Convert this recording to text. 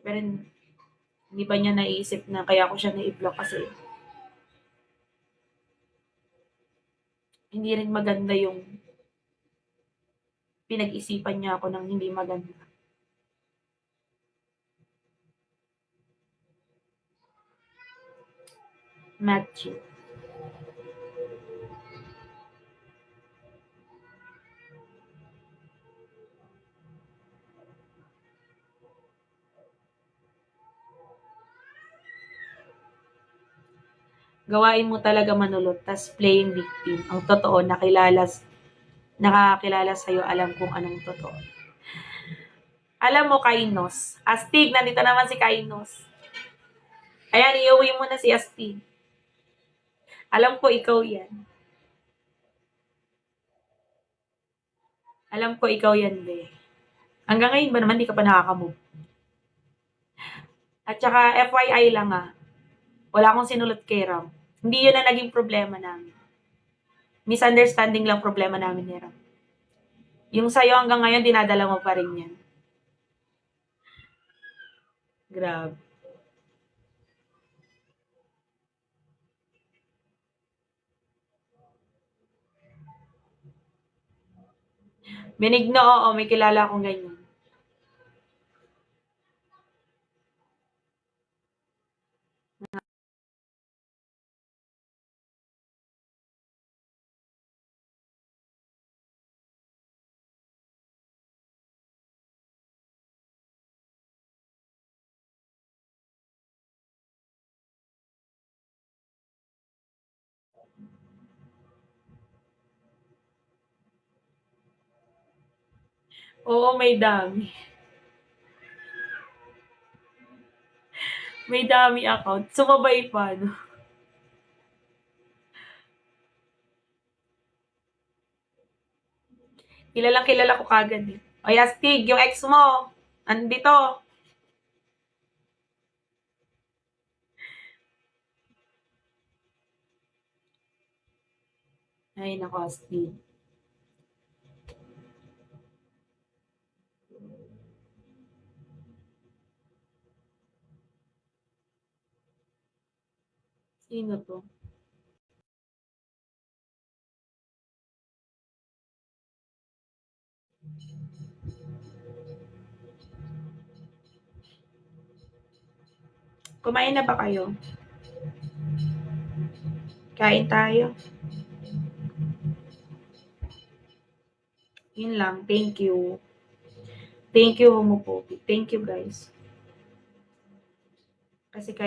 Pero hindi ba niya naisip na kaya ko siya na-i-block kasi hindi rin maganda yung pinag-isipan niya ako ng hindi maganda. Matthew. Gawain mo talaga manulot, tas playing victim. Ang totoo, nakakakilala sa'yo, alam kung anong totoo. Alam mo, Kainos. Astig, nandito naman si Kainos. Ayan, iuwi mo na si Astig. Alam ko, ikaw yan. Alam ko, ikaw yan, be. Hanggang ngayon ba naman, di ka pa nakakamove? At saka, FYI lang wala akong sinulot kay Ram. Hindi yun na naging problema namin. Misunderstanding lang problema namin ni Ram. Yung sa'yo hanggang ngayon, dinadala mo pa rin yan. Grabe. Benigno, oo, may kilala akong ganyan. Oo, may dami. May dami account. Sumabay pa, no? Kilalang kilala ko kagad eh. O Yastig, yung ex mo, andito. Ay, naku, Astig. Sino to? Kumain na ba kayo? Kain tayo. Yun lang. Thank you. Thank you, homophobic. Thank you, guys. Kasi kahit